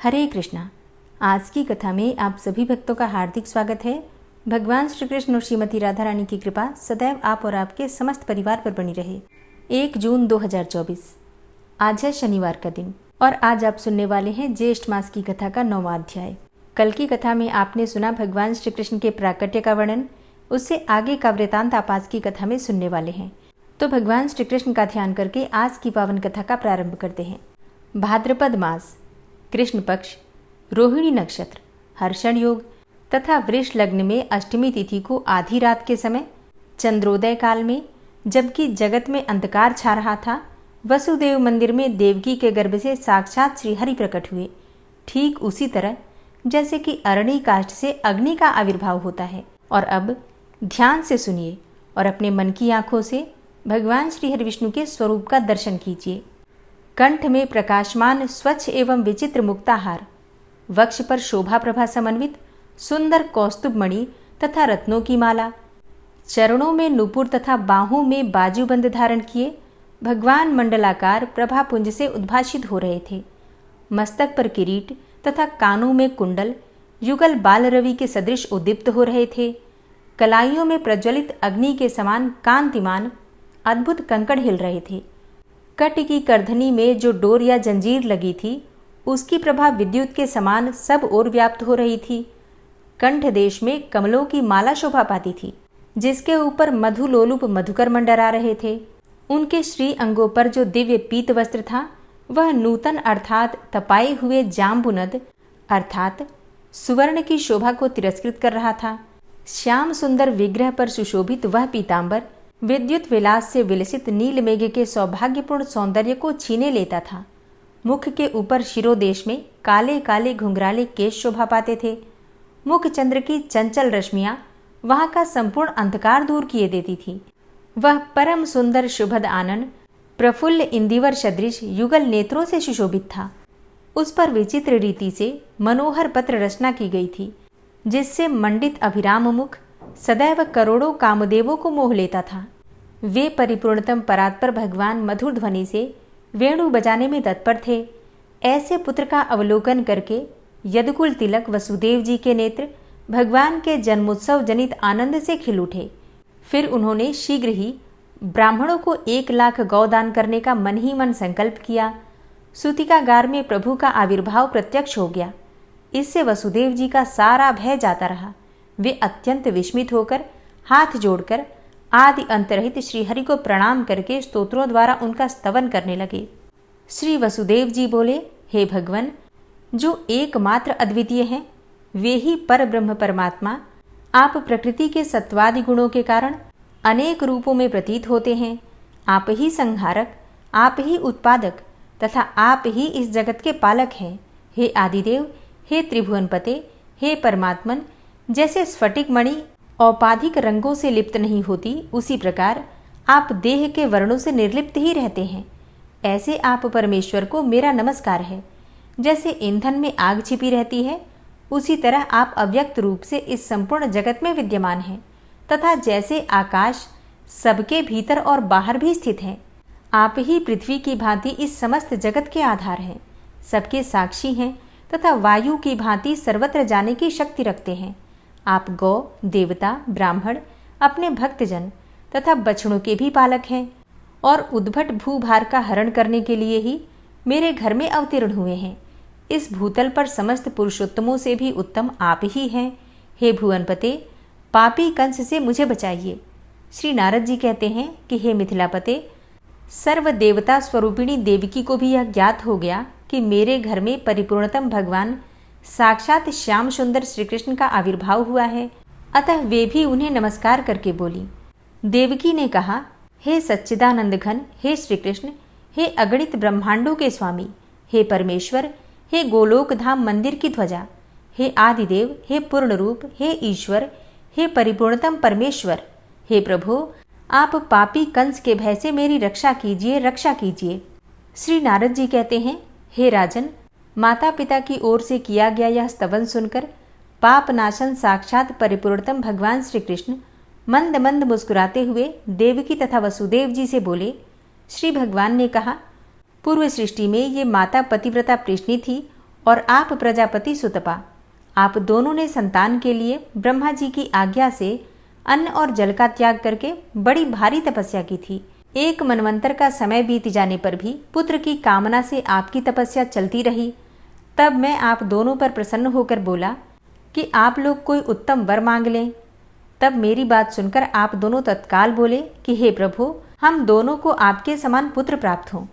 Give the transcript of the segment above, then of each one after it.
हरे कृष्णा। आज की कथा में आप सभी भक्तों का हार्दिक स्वागत है। भगवान श्री कृष्ण और श्रीमती राधा रानी की कृपा सदैव आप और आपके समस्त परिवार पर बनी रहे। 1 जून 2024 आज है शनिवार का दिन और आज आप सुनने वाले हैं ज्येष्ठ मास की कथा का 9वां अध्याय। कल की कथा में आपने सुना भगवान श्री कृष्ण के प्राकट्य का वर्णन। उससे आगे का वृतांत आप आज की कथा में सुनने वाले हैं। तो भगवान श्री कृष्ण का ध्यान करके आज की पावन कथा का प्रारंभ करते हैं। भाद्रपद मास, कृष्ण पक्ष, रोहिणी नक्षत्र, हर्षण योग तथा वृष लग्न में अष्टमी तिथि को आधी रात के समय चंद्रोदय काल में, जबकि जगत में अंधकार छा रहा था, वसुदेव मंदिर में देवकी के गर्भ से साक्षात श्रीहरि प्रकट हुए। ठीक उसी तरह जैसे कि अरणी काष्ठ से अग्नि का आविर्भाव होता है। और अब ध्यान से सुनिए और अपने मन की आंखों से भगवान श्री हरि विष्णु के स्वरूप का दर्शन कीजिए। कंठ में प्रकाशमान स्वच्छ एवं विचित्र मुक्ताहार, वक्ष पर शोभा प्रभा समन्वित सुंदर कौस्तुभ मणि तथा रत्नों की माला, चरणों में नुपुर तथा बाहों में बाजूबंद धारण किए भगवान मंडलाकार प्रभापुंज से उद्भाषित हो रहे थे। मस्तक पर किरीट तथा कानों में कुंडल युगल बाल रवि के सदृश उद्दीप्त हो रहे थे। कलाइयों में प्रज्वलित अग्नि के समान कांतिमान अद्भुत कंकड़ हिल रहे थे। कट की करधनी में जो डोर या जंजीर लगी थी, उसकी प्रभा विद्युत के समान सब ओर व्याप्त हो रही थी। कंठ देश में कमलों की माला शोभा पाती थी, जिसके ऊपर मधुलोलुप मधुकर मंडरा रहे थे। उनके श्री अंगों पर जो दिव्य पीत वस्त्र था, वह नूतन अर्थात तपाए हुए जाम्बुनद अर्थात सुवर्ण की शोभा को तिरस्कृत कर रहा था। श्याम सुंदर विग्रह पर सुशोभित वह पीतांबर विद्युत विलास से विलसित नील मेघ के सौभाग्यपूर्ण सौंदर्य को छीने लेता था। मुख के ऊपर शिरोदेश में काले काले घुंघराले केश शोभा पाते थे। मुख चंद्र की चंचल रश्मियां वहां का संपूर्ण अंधकार दूर किए देती थी। वह परम सुंदर शुभद आनन प्रफुल्ल इंदिवर सदृश युगल नेत्रों से सुशोभित था। उस पर विचित्र रीति से मनोहर पत्र रचना की गई थी, जिससे मंडित अभिराम मुख सदैव करोड़ों कामदेवों को मोह लेता था। वे परिपूर्णतम परात्पर भगवान मधुर ध्वनि से वेणु बजाने में तत्पर थे। ऐसे पुत्र का अवलोकन करके यदुकुल तिलक वसुदेव जी के नेत्र भगवान के जन्मोत्सव जनित आनंद से खिल उठे। फिर उन्होंने शीघ्र ही ब्राह्मणों को 1 लाख गौदान करने का मन ही मन संकल्प किया। सूतिकागार में प्रभु का आविर्भाव प्रत्यक्ष हो गया। इससे वसुदेव जी का सारा भय जाता रहा। वे अत्यंत विस्मित होकर हाथ जोड़कर आदि अंतरहित श्रीहरि को प्रणाम करके स्तोत्रों द्वारा उनका स्तवन करने लगे। श्री वसुदेव जी बोले, हे भगवान, जो एकमात्र अद्वितीय हैं, वे ही पर ब्रह्म परमात्मा, आप प्रकृति के सत्वादि गुणों के कारण अनेक रूपों में प्रतीत होते हैं। आप ही संहारक, आप ही उत्पादक तथा आप ही इस जगत के पालक हैं। हे आदिदेव, हे त्रिभुवनपते, हे परमात्मन, जैसे स्फटिक मणि औपाधिक रंगों से लिप्त नहीं होती, उसी प्रकार आप देह के वर्णों से निर्लिप्त ही रहते हैं। ऐसे आप परमेश्वर को मेरा नमस्कार है। जैसे ईंधन में आग छिपी रहती है, उसी तरह आप अव्यक्त रूप से इस संपूर्ण जगत में विद्यमान हैं तथा जैसे आकाश सबके भीतर और बाहर भी स्थित है, आप ही पृथ्वी की भांति इस समस्त जगत के आधार हैं, सबके साक्षी हैं तथा वायु की भांति सर्वत्र जाने की शक्ति रखते हैं। आप गौ, देवता, ब्राह्मण, अपने भक्तजन तथा बछड़ों के भी पालक हैं और उद्भट भूभार का हरण करने के लिए ही मेरे घर में अवतीर्ण हुए हैं। इस भूतल पर समस्त पुरुषोत्तमों से भी उत्तम आप ही हैं। हे भुवनपते, पापी कंस से मुझे बचाइए। श्री नारद जी कहते हैं कि हे मिथिलापते, सर्व देवता स्वरूपिणी देवकी को भी यह ज्ञात हो गया कि मेरे घर में परिपूर्णतम भगवान साक्षात श्याम सुंदर श्री कृष्ण का आविर्भाव हुआ है। अतः वे भी उन्हें नमस्कार करके बोली। देवकी ने कहा, हे सच्चिदानंद घन, हे श्री कृष्ण, हे अगणित ब्रह्मांडों के स्वामी, हे परमेश्वर, हे गोलोक धाम मंदिर की ध्वजा, हे आदिदेव, हे पूर्ण रूप, हे ईश्वर, हे परिपूर्णतम परमेश्वर, हे प्रभु, आप पापी कंस के भय से मेरी रक्षा कीजिए, रक्षा कीजिए। श्री नारद जी कहते हैं, हे राजन, माता पिता की ओर से किया गया यह स्तवन सुनकर पाप नाशन साक्षात परिपूर्णतम भगवान श्री कृष्ण मंद मंद मुस्कुराते हुए देवकी तथा वसुदेव जी से बोले। श्री भगवान ने कहा, पूर्व सृष्टि में ये माता पतिव्रता प्रश्नी थी और आप प्रजापति सुतपा, आप दोनों ने संतान के लिए ब्रह्मा जी की आज्ञा से अन्न और जल का त्याग करके बड़ी भारी तपस्या की थी। एक मनवंतर का समय बीत जाने पर भी पुत्र की कामना से आपकी तपस्या चलती रही। तब मैं आप दोनों पर प्रसन्न होकर बोला कि आप लोग कोई उत्तम वर मांग लें। तब मेरी बात सुनकर आप दोनों तत्काल बोले कि हे प्रभु, हम दोनों को आपके समान पुत्र प्राप्त हों।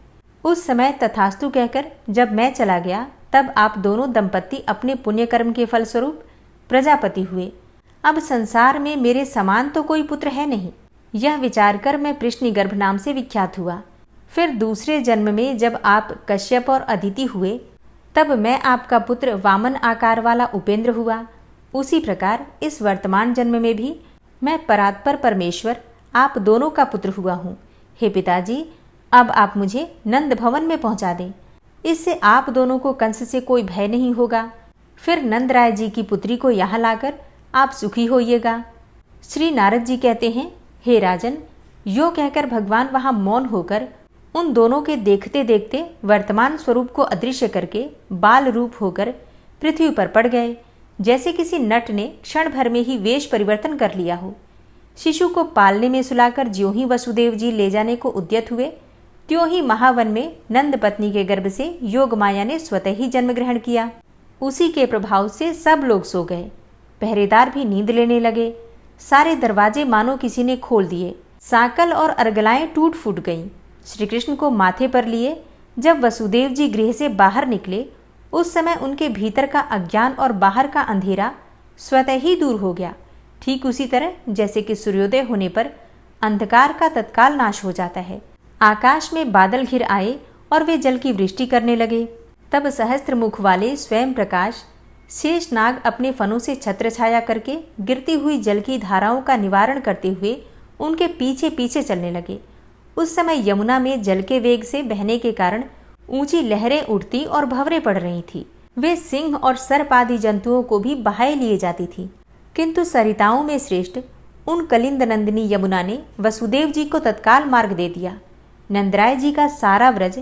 उस समय तथास्तु कहकर जब मैं चला गया, तब आप दोनों दंपत्ति अपने पुण्य कर्म के फलस्वरूप प्रजापति हुए। अब संसार में मेरे समान तो कोई पुत्र है नहीं, यह विचार कर मैं पृश्निगर्भ नाम से विख्यात हुआ। फिर दूसरे जन्म में जब आप कश्यप और अदिति हुए, तब मैं आपका पुत्र वामन आकार वाला उपेंद्र हुआ। उसी प्रकार इस वर्तमान जन्म में भी मैं परात्पर परमेश्वर आप दोनों का पुत्र हुआ हूँ। हे पिताजी, अब आप मुझे नंद भवन में पहुँचा दें, इससे आप दोनों को कंस से कोई भय नहीं होगा। फिर नंद राय जी की पुत्री को यहाँ लाकर आप सुखी होइएगा। श्री नारद जी कहते हैं, हे राजन, यो कहकर भगवान वहाँ मौन होकर उन दोनों के देखते देखते वर्तमान स्वरूप को अदृश्य करके बाल रूप होकर पृथ्वी पर पड़ गए, जैसे किसी नट ने क्षण भर में ही वेश परिवर्तन कर लिया हो। शिशु को पालने में सुलाकर ज्यों ही वसुदेव जी ले जाने को उद्यत हुए, त्यों ही महावन में नंद पत्नी के गर्भ से योग माया ने स्वतः ही जन्म ग्रहण किया। उसी के प्रभाव से सब लोग सो गए, पहरेदार भी नींद लेने लगे। सारे दरवाजे मानो किसी ने खोल दिए, साकल और अर्गलाएं टूट फूट गईं। श्री कृष्ण को माथे पर लिए जब वसुदेव जी गृह से बाहर निकले, उस समय उनके भीतर का अज्ञान और बाहर का अंधेरा स्वतः ही दूर हो गया। ठीक उसी तरह जैसे कि सूर्योदय होने पर अंधकार का तत्काल नाश हो जाता है। आकाश में बादल घिर आए और वे जल की वृष्टि करने लगे। तब सहस्त्र मुख वाले स्वयं प्रकाश शेषनाग अपने फनों से छत्र छाया करके गिरती हुई जल की धाराओं का निवारण करते हुए उनके पीछे पीछे चलने लगे। उस समय यमुना में जल के वेग से बहने के कारण ऊंची लहरें उठती और भंवरें पड़ रही थी। वे सिंह और सर्प आदि जंतुओं को भी बहाए लिए जाती थी। किंतु सरिताओं में श्रेष्ठ उन कलिंद नंदिनी यमुना ने वसुदेव जी को तत्काल मार्ग दे दिया। नंदराय जी का सारा व्रज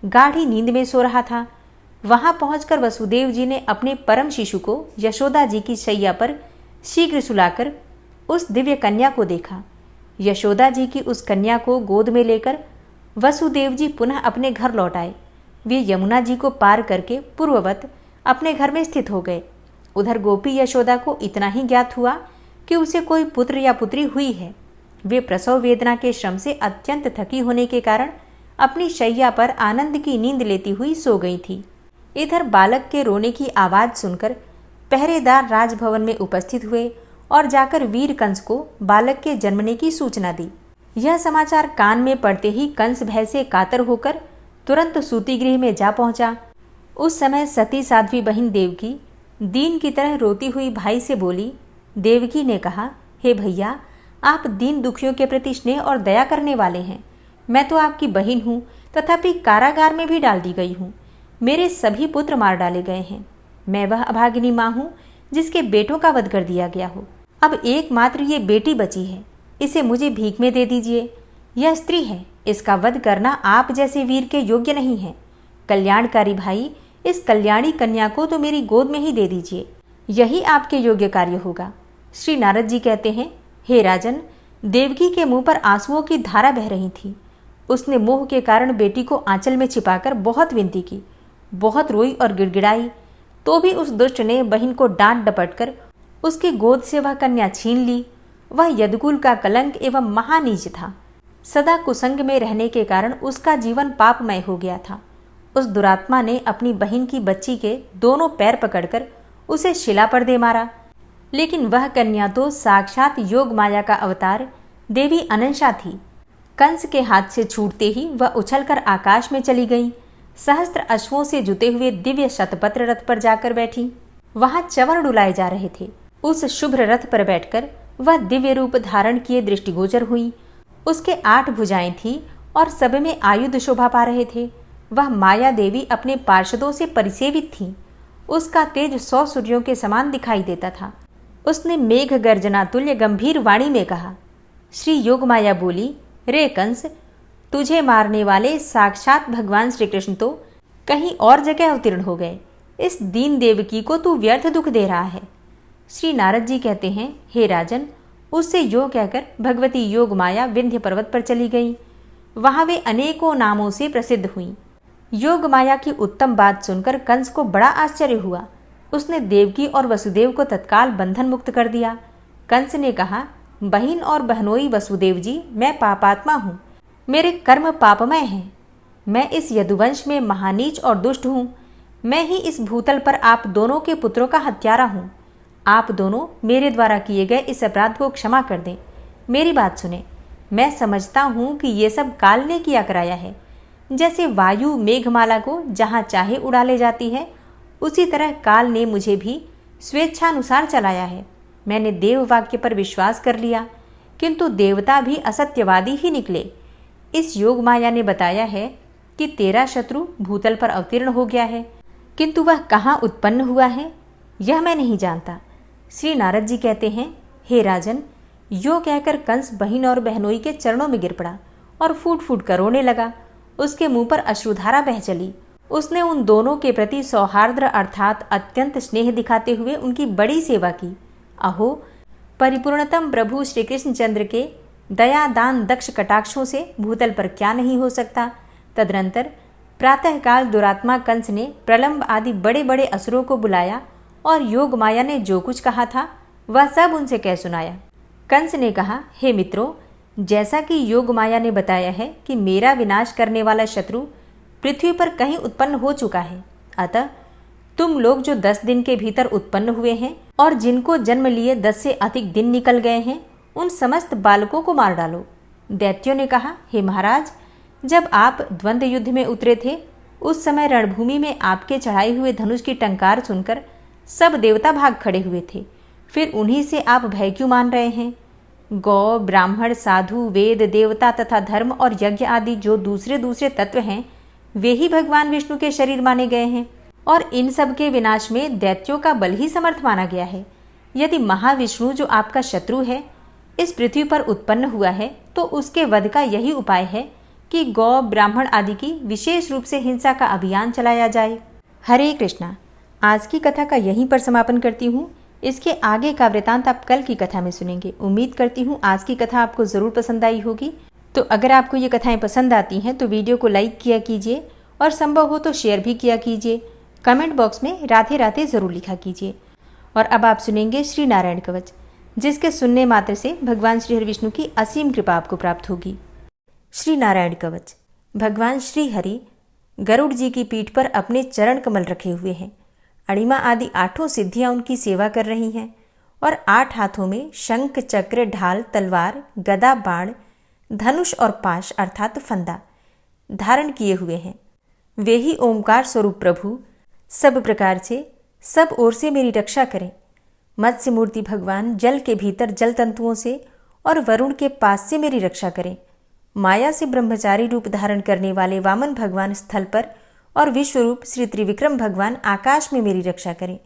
गाढ़ी नींद में सो रहा था। वहां पहुंचकर वसुदेव जी ने अपने परम शिशु को यशोदा जी की शैया पर शीघ्र सुलाकर उस दिव्य कन्या को देखा। यशोदा जी की उस कन्या को गोद में लेकर वसुदेव जी पुनः अपने घर लौट आए। वे यमुना जी को पार करके पूर्ववत अपने घर में स्थित हो गए। उधर गोपी यशोदा को इतना ही ज्ञात हुआ कि उसे कोई पुत्र या पुत्री हुई है। वे प्रसव वेदना के श्रम से अत्यंत थकी होने के कारण अपनी शैया पर आनंद की नींद लेती हुई सो गई थी। इधर बालक के रोने की आवाज सुनकर पहरेदार राजभवन में उपस्थित हुए और जाकर वीर कंस को बालक के जन्मने की सूचना दी। यह समाचार कान में पड़ते ही कंस भय से कातर होकर तुरंत सूती गृह में जा पहुंचा। उस समय सती साध्वी बहिन देवकी दीन की तरह रोती हुई भाई से बोली। देवकी ने कहा, हे भैया, आप दीन दुखियों के प्रति स्नेह और दया करने वाले हैं। मैं तो आपकी बहिन हूँ, तथापि कारागार में भी डाल दी गई हूँ। मेरे सभी पुत्र मार डाले गए हैं। मैं वह अभागिनी माँ हूँ जिसके बेटों का वध कर दिया गया हो। अब एकमात्र ये बेटी बची है, इसे मुझे भीख में दे दीजिए। यह स्त्री है, इसका वध करना आप जैसे वीर के योग्य नहीं है। कल्याणकारी भाई, इस कल्याणी कन्या को तो मेरी गोद में ही दे दीजिए, यही आपके योग्य कार्य होगा। श्री नारद जी कहते हैं, हे राजन, देवकी के मुंह पर आंसुओं की धारा बह रही थी। उसने मोह के कारण बेटी को आंचल में छिपाकर बहुत विनती की, बहुत रोई और गिड़गिड़ाई, तो भी उस दुष्ट ने बहन को डांट डपट कर उसकी गोद से वह कन्या छीन ली। वह यदुकुल का कलंक एवं महानीच था। सदा कुसंग में रहने के कारण उसका जीवन पापमय हो गया था। उस दुरात्मा ने अपनी बहन की बच्ची के दोनों पैर पकड़कर उसे शिला पर दे मारा। लेकिन वह कन्या तो साक्षात योग माया का अवतार देवी अनंशा थी। कंस के हाथ से छूटते ही वह उछलकर आकाश में चली गई। सहस्त्र अश्वों से जुते हुए दिव्य शतपत्र रथ पर जाकर बैठी। वहां चंवर डुलाए जा रहे थे। उस शुभ्र रथ पर बैठकर वह दिव्य रूप धारण किए दृष्टिगोचर हुई। उसके 8 भुजाएं थी और सब में आयुध शोभा पा रहे थे। वह माया देवी अपने पार्षदों से परिसेवित थी। उसका तेज 100 सूर्यों के समान दिखाई देता था। उसने मेघ गर्जना तुल्य गंभीर वाणी में कहा। श्री योग माया बोली, रे कंस, तुझे मारने वाले साक्षात भगवान श्री कृष्ण तो कहीं और जगह अवतीर्ण हो गए। इस दीन देवकी को तू व्यर्थ दुख दे रहा है। श्री नारद जी कहते हैं, हे राजन, उससे यो कहकर भगवती योग माया विंध्य पर्वत पर चली गई। वहां वे अनेकों नामों से प्रसिद्ध हुई। योग माया की उत्तम बात सुनकर कंस को बड़ा आश्चर्य हुआ। उसने देवकी और वसुदेव को तत्काल बंधन मुक्त कर दिया। कंस ने कहा, बहिन और बहनोई वसुदेव जी, मैं पापात्मा हूँ, मेरे कर्म पापमय हैं। मैं इस यदुवंश में महानीच और दुष्ट हूँ। मैं ही इस भूतल पर आप दोनों के पुत्रों का हत्यारा हूँ। आप दोनों मेरे द्वारा किए गए इस अपराध को क्षमा कर दें। मेरी बात सुने। मैं समझता हूँ कि ये सब काल ने किया कराया है। जैसे वायु मेघमाला को जहाँ चाहे उड़ा ले जाती है, उसी तरह काल ने मुझे भी स्वेच्छानुसार चलाया है। मैंने देव वाक्य पर विश्वास कर लिया, किंतु देवता भी असत्यवादी ही निकले। इस योग माया ने बताया है कि तेरा शत्रु भूतल पर अवतीर्ण हो गया है, किंतु वह कहाँ उत्पन्न हुआ है यह मैं नहीं जानता। श्री नारद जी कहते हैं, हे राजन, यो कहकर कंस बहिन और बहनोई के चरणों में गिर पड़ा और फूट फूट कर रोने लगा। उसके मुंह पर अश्रुधारा बह चली। उसने उन दोनों के प्रति सौहार्द्र अर्थात अत्यंत स्नेह दिखाते हुए उनकी बड़ी सेवा की। अहो, परिपूर्णतम प्रभु श्री कृष्ण चंद्र के दया दान दक्ष कटाक्षों से भूतल पर क्या नहीं हो सकता। तदनंतर प्रातःकाल दुरात्मा कंस ने प्रलंब आदि बड़े बड़े असुरों को बुलाया और योग माया ने जो कुछ कहा था वह सब उनसे कह सुनाया। कंस ने कहा, हे मित्रों, जैसा कि योग माया ने बताया है कि मेरा विनाश करने वाला शत्रु पृथ्वी पर कहीं उत्पन्न हो चुका है, अतः तुम लोग जो 10 दिन के भीतर उत्पन्न हुए हैं और जिनको जन्म लिए 10 से अधिक दिन निकल गए हैं, उन समस्त बालकों को मार डालो। दैत्यों ने कहा, हे महाराज, जब आप द्वंद्व युद्ध में उतरे थे उस समय रणभूमि में आपके चढ़ाए हुए धनुष की टंकार सुनकर सब देवता भाग खड़े हुए थे। फिर उन्हीं से आप भय क्यों मान रहे हैं? गौ, ब्राह्मण, साधु, वेद, देवता तथा धर्म और यज्ञ आदि जो दूसरे दूसरे तत्व हैं, वे ही भगवान विष्णु के शरीर माने गए हैं और इन सब के विनाश में दैत्यों का बल ही समर्थ माना गया है। यदि महाविष्णु जो आपका शत्रु है इस पृथ्वी पर उत्पन्न हुआ है, तो उसके वध का यही उपाय है कि गौ, ब्राह्मण आदि की विशेष रूप से हिंसा का अभियान चलाया जाए। हरे कृष्णा। आज की कथा का यहीं पर समापन करती हूँ। इसके आगे का वृतांत आप कल की कथा में सुनेंगे। उम्मीद करती हूँ आज की कथा आपको ज़रूर पसंद आई होगी। तो अगर आपको ये कथाएं पसंद आती हैं तो वीडियो को लाइक किया कीजिए और संभव हो तो शेयर भी किया कीजिए। कमेंट बॉक्स में राधे राधे ज़रूर लिखा कीजिए। और अब आप सुनेंगे श्री नारायण कवच, जिसके सुनने मात्र से भगवान श्री हरि विष्णु की असीम कृपा आपको प्राप्त होगी। श्री नारायण कवच। भगवान श्री हरि गरुड़ जी की पीठ पर अपने चरण कमल रखे हुए हैं। अणिमा आदि 8 सिद्धियां उनकी सेवा कर रही हैं और 8 हाथों में शंख, चक्र, ढाल, तलवार, गदा, बाण, धनुष और पाश अर्थात फंदा धारण किए हुए हैं। वे ही ओमकार स्वरूप प्रभु सब प्रकार से सब ओर से मेरी रक्षा करें। मत्स्य मूर्ति भगवान जल के भीतर जल तंतुओं से और वरुण के पास से मेरी रक्षा करें। माया से ब्रह्मचारी रूप धारण करने वाले वामन भगवान स्थल पर और विश्वरूप श्री त्रिविक्रम भगवान आकाश में मेरी रक्षा करें।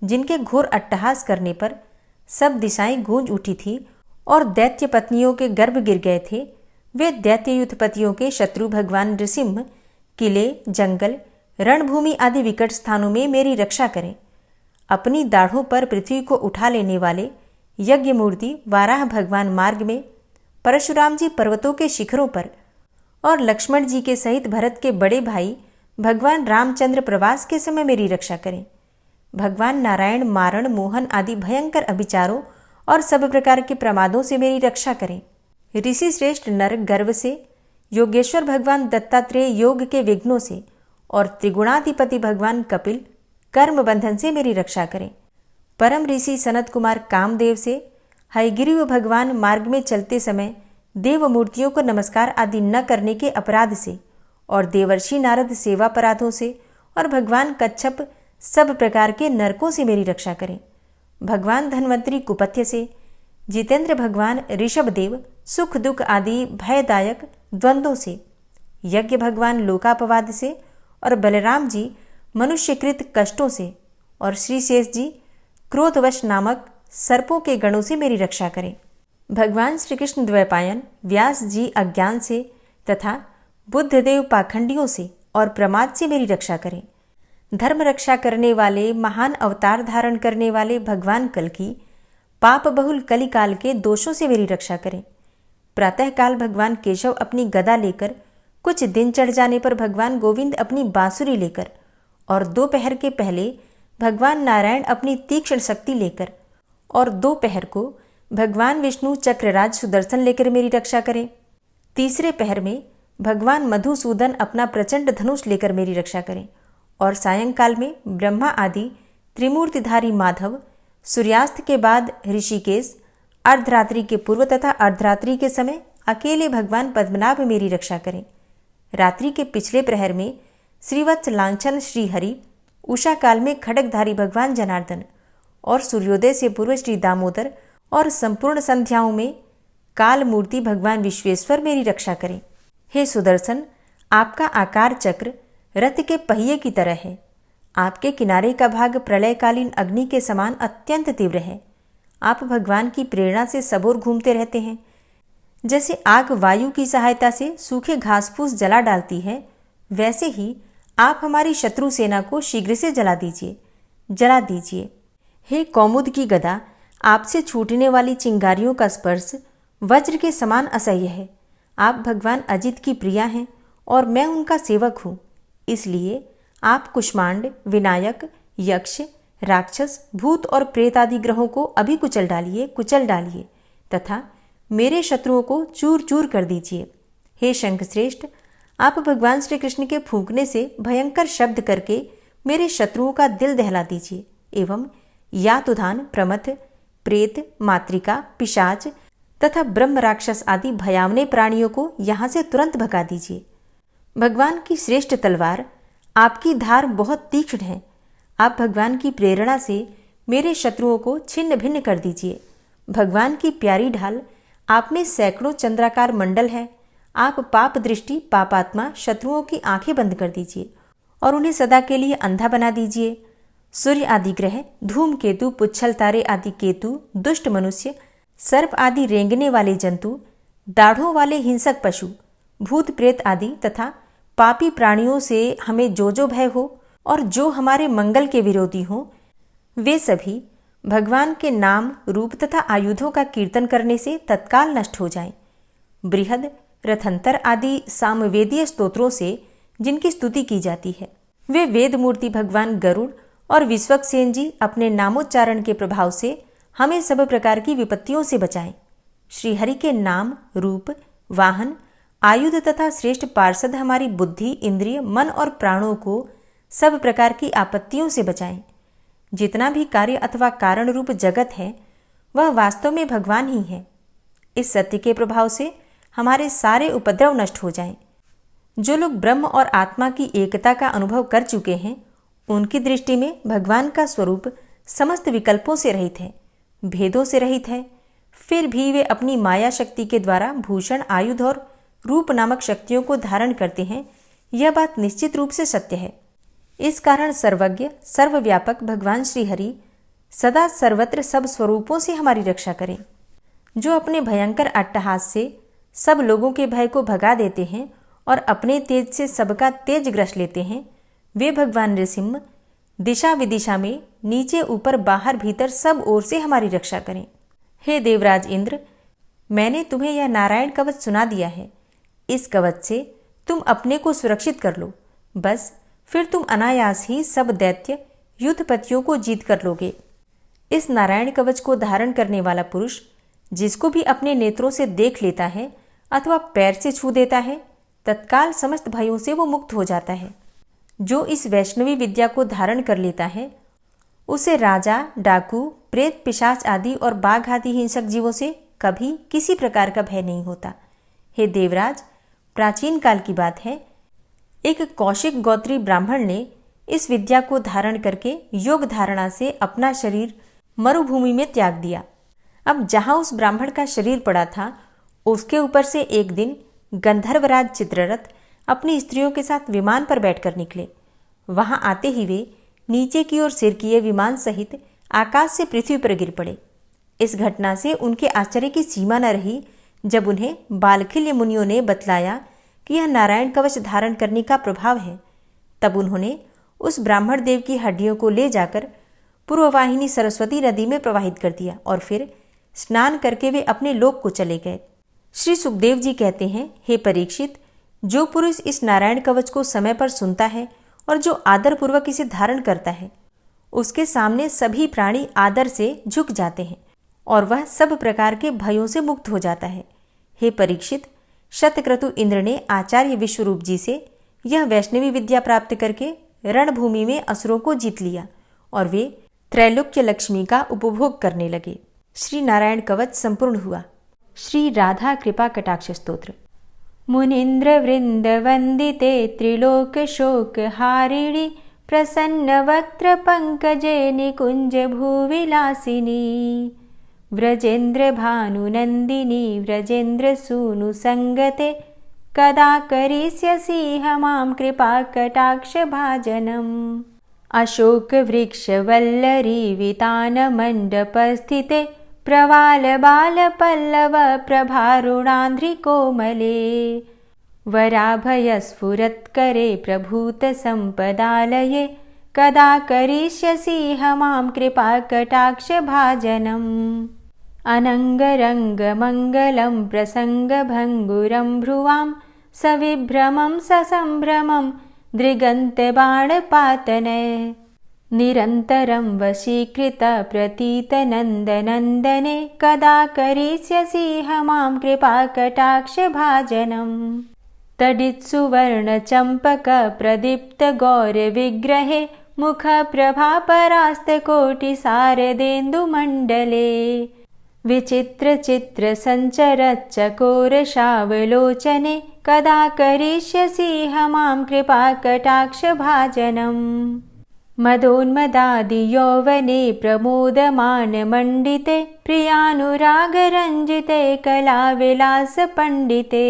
जिनके घोर अट्टहास करने पर सब दिशाएं गूंज उठी थी और दैत्य पत्नियों के गर्भ गिर गए थे, वे दैत्ययुत पतियों के शत्रु भगवान नृसिंह किले, जंगल, रणभूमि आदि विकट स्थानों में मेरी रक्षा करें। अपनी दाढ़ों पर पृथ्वी को उठा लेने वाले यज्ञ मूर्ति वाराह भगवान मार्ग में, परशुराम जी पर्वतों के शिखरों पर और लक्ष्मण जी के सहित भरत के बड़े भाई भगवान रामचंद्र प्रवास के समय मेरी रक्षा करें। भगवान नारायण मारण, मोहन आदि भयंकर अभिचारों और सब प्रकार के प्रमादों से मेरी रक्षा करें। ऋषि श्रेष्ठ नर गर्व से, योगेश्वर भगवान दत्तात्रेय योग के विघ्नों से और त्रिगुणाधिपति भगवान कपिल कर्म बंधन से मेरी रक्षा करें। परम ऋषि सनत कुमार कामदेव से, हयग्रीव भगवान मार्ग में चलते समय देव मूर्तियों को नमस्कार आदि न करने के अपराध से और देवर्षि नारद सेवापराधों से और भगवान कच्छप सब प्रकार के नरकों से मेरी रक्षा करें। भगवान धन्वंतरी कुपथ्य से, जितेंद्र भगवान ऋषभदेव सुख दुख आदि भयदायक द्वंद्वों से, यज्ञ भगवान लोकापवाद से और बलराम जी मनुष्यकृत कष्टों से और श्री शेष जी क्रोधवश नामक सर्पों के गणों से मेरी रक्षा करें। भगवान श्री कृष्ण द्वैपायन व्यास जी अज्ञान से तथा बुद्धदेव पाखंडियों से और प्रमाद से मेरी रक्षा करें। धर्म रक्षा करने वाले महान अवतार धारण करने वाले भगवान कल्कि पाप बहुल कलिकाल के दोषों से मेरी रक्षा करें। प्रातःकाल भगवान केशव अपनी गदा लेकर, कुछ दिन चढ़ जाने पर भगवान गोविंद अपनी बांसुरी लेकर, और दोपहर के पहले भगवान नारायण अपनी तीक्ष्ण शक्ति लेकर, और दोपहर को भगवान विष्णु चक्रराज सुदर्शन लेकर मेरी रक्षा करें। तीसरे पहर में भगवान मधुसूदन अपना प्रचंड धनुष लेकर मेरी रक्षा करें, और सायंकाल में ब्रह्मा आदि त्रिमूर्तिधारी माधव, सूर्यास्त के बाद ऋषिकेश, अर्धरात्रि के पूर्व तथा अर्धरात्रि के समय अकेले भगवान पद्मनाभ मेरी रक्षा करें। रात्रि के पिछले प्रहर में श्रीवत्स लांछन श्रीहरि, उषा काल में खड्गधारी भगवान जनार्दन, और सूर्योदय से पूर्व श्री दामोदर, और संपूर्ण संध्याओं में काल मूर्ति भगवान विश्वेश्वर मेरी रक्षा करें। हे सुदर्शन, आपका आकार चक्र रथ के पहिए की तरह है। आपके किनारे का भाग प्रलयकालीन अग्नि के समान अत्यंत तीव्र है। आप भगवान की प्रेरणा से सबोर घूमते रहते हैं। जैसे आग वायु की सहायता से सूखे घास फूस जला डालती है, वैसे ही आप हमारी शत्रु सेना को शीघ्र से जला दीजिए। हे कौमुद की गदा, आपसे छूटने वाली चिंगारियों का स्पर्श वज्र के समान असह्य है। आप भगवान अजित की प्रिया हैं और मैं उनका सेवक हूँ। इसलिए आप कुष्मांड, विनायक, यक्ष, राक्षस, भूत और प्रेत आदि ग्रहों को अभी कुचल डालिए तथा मेरे शत्रुओं को चूर चूर कर दीजिए। हे शंखश्रेष्ठ, आप भगवान श्री कृष्ण के फूंकने से भयंकर शब्द करके मेरे शत्रुओं का दिल दहला दीजिए एवं यातुधान, प्रमथ, प्रेत, मातृका, पिशाच तथा ब्रह्म राक्षस आदि भयावने प्राणियों को यहाँ से तुरंत भगा दीजिए। भगवान की श्रेष्ठ तलवार, आपकी धार बहुत तीक्ष्ण है। आप भगवान की प्रेरणा से मेरे शत्रुओं को छिन्न भिन्न कर दीजिए। भगवान की प्यारी ढाल, आप में सैकड़ों चंद्राकार मंडल है। आप पाप दृष्टि, पापात्मा शत्रुओं की आंखें बंद कर दीजिए और उन्हें सदा के लिए अंधा बना दीजिए। सूर्य आदि ग्रह, धूमकेतु, पुच्छल तारे आदि केतु, दुष्ट मनुष्य, सर्प आदि रेंगने वाले जंतु, दाढ़ों वाले हिंसक पशु, भूत प्रेत आदि तथा पापी प्राणियों से हमें जो भय हो और जो हमारे मंगल के विरोधी हों, वे सभी भगवान के नाम, रूप तथा आयुधों का कीर्तन करने से तत्काल नष्ट हो जाएं। बृहद, रथंतर आदि सामवेदीय स्तोत्रों से जिनकी स्तुति की जाती है, वे वेद मूर्ति भगवान गरुड़ और विश्वक्सेन जी अपने नामोच्चारण के प्रभाव से हमें सब प्रकार की विपत्तियों से बचाएं। श्रीहरि के नाम, रूप, वाहन, आयुध तथा श्रेष्ठ पार्षद हमारी बुद्धि, इंद्रिय, मन और प्राणों को सब प्रकार की आपत्तियों से बचाएं। जितना भी कार्य अथवा कारण रूप जगत है, वह वास्तव में भगवान ही है। इस सत्य के प्रभाव से हमारे सारे उपद्रव नष्ट हो जाएं। जो लोग ब्रह्म और आत्मा की एकता का अनुभव कर चुके हैं, उनकी दृष्टि में भगवान का स्वरूप समस्त विकल्पों से रहित है, भेदों से रहित है। फिर भी वे अपनी माया शक्ति के द्वारा भूषण, आयुध और रूप नामक शक्तियों को धारण करते हैं। यह बात निश्चित रूप से सत्य है। इस कारण सर्वज्ञ, सर्वव्यापक भगवान श्रीहरि सदा सर्वत्र सब स्वरूपों से हमारी रक्षा करें। जो अपने भयंकर अट्टहास से सब लोगों के भय को भगा देते हैं और अपने तेज से सबका तेज ग्रस लेते हैं, वे भगवान नृसिंह दिशा विदिशा में नीचे ऊपर बाहर भीतर सब ओर से हमारी रक्षा करें। हे देवराज इंद्र, मैंने तुम्हें यह नारायण कवच सुना दिया है। इस कवच से तुम अपने को सुरक्षित कर लो, बस फिर तुम अनायास ही सब दैत्य युद्धपतियों को जीत कर लोगे। इस नारायण कवच को धारण करने वाला पुरुष जिसको भी अपने नेत्रों से देख लेता है अथवा पैर से छू देता है, तत्काल समस्त भयों से वो मुक्त हो जाता है। जो इस वैष्णवी विद्या को धारण कर लेता है, उसे राजा, डाकू, प्रेत, पिशाच आदि और बाघ आदि हिंसक जीवों से कभी किसी प्रकार का भय नहीं होता। हे देवराज, प्राचीन काल की बात है, एक कौशिक गोत्री ब्राह्मण ने इस विद्या को धारण करके योग धारणा से अपना शरीर मरुभूमि में त्याग दिया। अब जहां उस ब्राह्मण का शरीर पड़ा था, उसके ऊपर से एक दिन गंधर्वराज चित्ररथ अपनी स्त्रियों के साथ विमान पर बैठकर निकले। वहां आते ही वे नीचे की ओर सिर किए विमान सहित आकाश से पृथ्वी पर गिर पड़े। इस घटना से उनके आश्चर्य की सीमा न रही जब उन्हें बालखिल्य मुनियों ने बतलाया कि यह नारायण कवच धारण करने का प्रभाव है। तब उन्होंने उस ब्राह्मण देव की हड्डियों को ले जाकर पूर्ववाहिनी सरस्वती नदी में प्रवाहित कर दिया और फिर स्नान करके वे अपने लोक को चले गए। श्री सुखदेव जी कहते हैं, हे परीक्षित, जो पुरुष इस नारायण कवच को समय पर सुनता है और जो आदरपूर्वक इसे धारण करता है, उसके सामने सभी प्राणी आदर से झुक जाते हैं और वह सब प्रकार के भयों से मुक्त हो जाता है। हे परीक्षित, शतक्रतु इंद्र ने आचार्य विश्वरूप जी से यह वैष्णवी विद्या प्राप्त करके रणभूमि में असुरों को जीत लिया और वे त्रैलोक्य लक्ष्मी का उपभोग करने लगे। श्री नारायण कवच संपूर्ण हुआ। श्री राधा कृपा कटाक्ष स्तोत्र। मुनीन्द्र वृंद वंदिते त्रिलोक शोक हारिणी प्रसन्न वक्त्र पंकजे निकुंज भूविलासिनी व्रजेन्द्र भानुनंदिनी व्रजेन्द्र सूनु संगते कदा करिष्यसि हमां कृपा कटाक्ष भाजनम्। अशोक वृक्ष वल्लरी वितान मंडपस्थिते प्रवाल बाल पल्लव प्रभारुणांध्रि कोमले वराभय स्फुरत्करे प्रभूत संपदालये कदा करिष्यसि हमां कृपा कटाक्ष भाजनम्। अनंगरंग मंगलं प्रसंग भंगुरं भ्रुवां सविभ्रमं ससंभ्रमं दृगन्त बाणपातने निरन्तरं वशीकृत प्रतीत नन्दनन्दने कदा करिष्यसि हमां कृपा कटाक्ष भाजनम्। तडित्सुवर्ण चंपक प्रदीप्त गौर विग्रहे मुख प्रभा परास्त कोटि शारदेन्दु मंडले विचित्र चित्र संचर चकोर शावलोचने कदा करिष्यसि हमां कृपा कटाक्ष भाजनम्। मदोन्मदादि यौवने प्रमोदमान मंडिते प्रियानुराग रंजिते कला विलास पंडिते